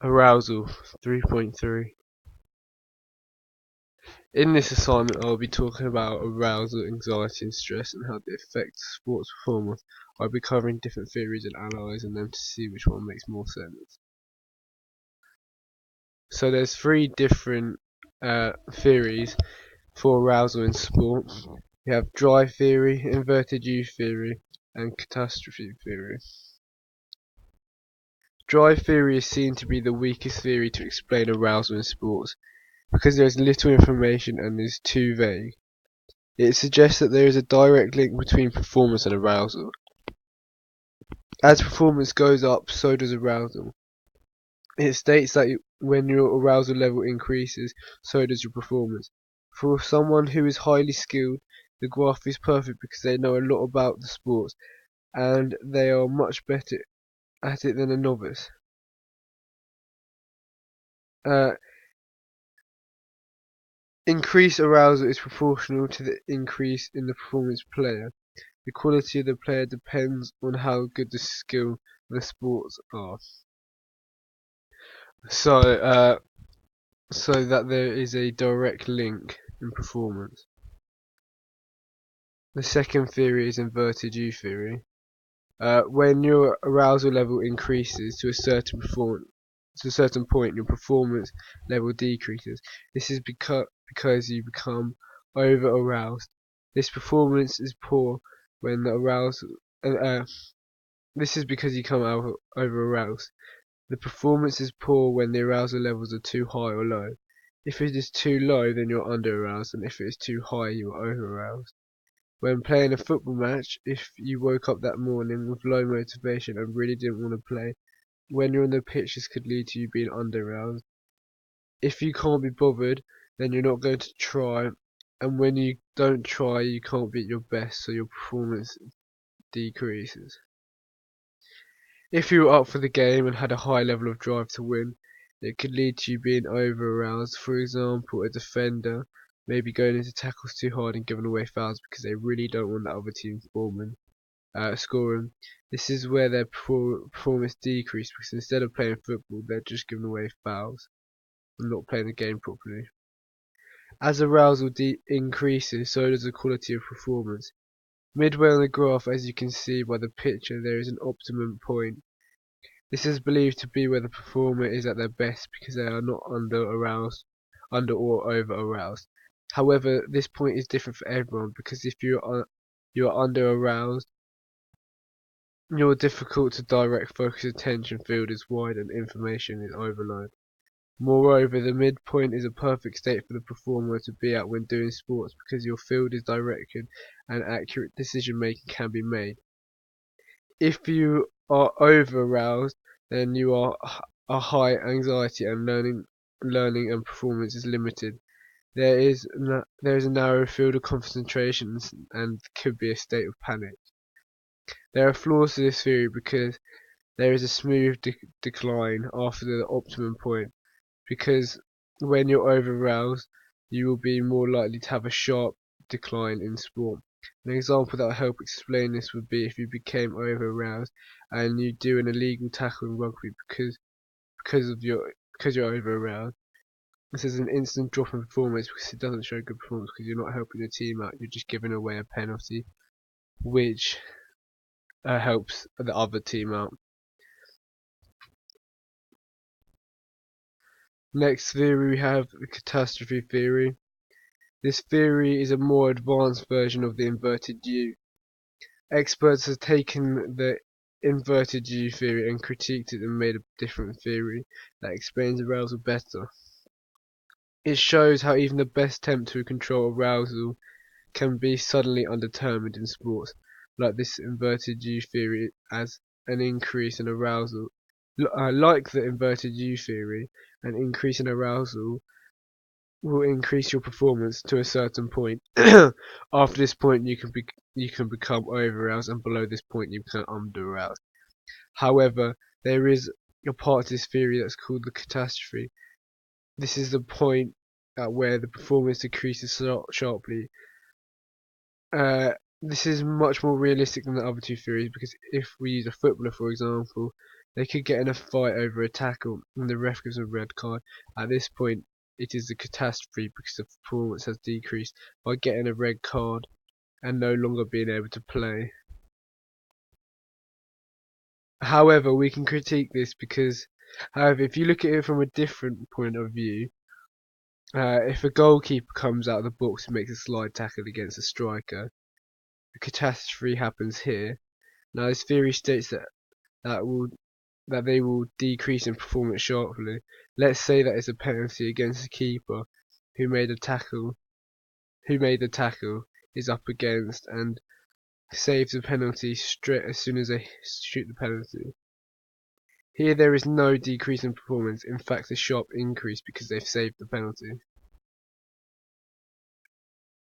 Arousal 3.3. In this assignment I will be talking about arousal, anxiety and stress and how they affect sports performance. I'll be covering different theories and analysing them to see which one makes more sense. So there's three different theories for arousal in sport. We have drive theory, inverted U theory and catastrophe theory. Drive theory is seen to be the weakest theory to explain arousal in sports because there is little information and is too vague. It suggests that there is a direct link between performance and arousal. As performance goes up, so does arousal. It states that when your arousal level increases, so does your performance. For someone who is highly skilled, the graph is perfect because they know a lot about the sports and they are much better at it than a novice. Increased arousal is proportional to the increase in the performance player. The quality of the player depends on how good the skill of the sports are. So that there is a direct link in performance. The second theory is inverted U theory. When your arousal level increases to a certain point, your performance level decreases. This is because you become over aroused. This performance is poor when the arousal. This is because you come over aroused. The performance is poor when the arousal levels are too high or low. If it is too low, then you're under aroused, and if it is too high, you are over aroused. When playing a football match, if you woke up that morning with low motivation and really didn't want to play, when you're on the pitch this could lead to you being under aroused. If you can't be bothered, then you're not going to try, and when you don't try you can't be at your best, so your performance decreases. If you were up for the game and had a high level of drive to win, it could lead to you being over aroused. For example, a defender may be going into tackles too hard and giving away fouls because they really don't want the other team scoring. This is where their performance decreases because instead of playing football, they're just giving away fouls and not playing the game properly. As arousal increases, so does the quality of performance. Midway on the graph, as you can see by the picture, there is an optimum point. This is believed to be where the performer is at their best because they are not under or over aroused. However, this point is different for everyone because if you are under aroused, your difficult to direct focus attention field is wide and information is overload. Moreover, the midpoint is a perfect state for the performer to be at when doing sports because your field is directed and accurate decision making can be made. If you are over aroused, then you are high anxiety and learning and performance is limited. There is a narrow field of concentration and could be a state of panic. There are flaws to this theory because there is a smooth decline after the optimum point, because when you're over aroused you will be more likely to have a sharp decline in sport. An example that will help explain this would be if you became over aroused and you do an illegal tackle in rugby because you're over aroused. This is an instant drop in performance because it doesn't show good performance because you're not helping the team out, you're just giving away a penalty which helps the other team out. Next theory we have the catastrophe theory. This theory is a more advanced version of the inverted U. Experts have taken the inverted U theory and critiqued it and made a different theory that explains arousal better. It shows how even the best attempt to control arousal can be suddenly undetermined in sports, like this inverted U theory as an increase in arousal. Like the inverted U theory, an increase in arousal will increase your performance to a certain point. After this point, you can become over-aroused, and below this point, you become under-aroused. However, there is a part of this theory that's called the catastrophe. This is the point at where the performance decreases sharply. This is much more realistic than the other two theories, because if we use a footballer for example, they could get in a fight over a tackle and the ref gives a red card. At this point it is a catastrophe because the performance has decreased by getting a red card and no longer being able to play. However, we can critique this because, however, if you look at it from a different point of view, if a goalkeeper comes out of the box and makes a slide tackle against a striker, a catastrophe happens here. Now, this theory states that they will decrease in performance sharply. Let's say that it's a penalty against a keeper who made the tackle, is up against and saves the penalty straight as soon as they shoot the penalty. Here there is no decrease in performance, in fact a sharp increase because they've saved the penalty.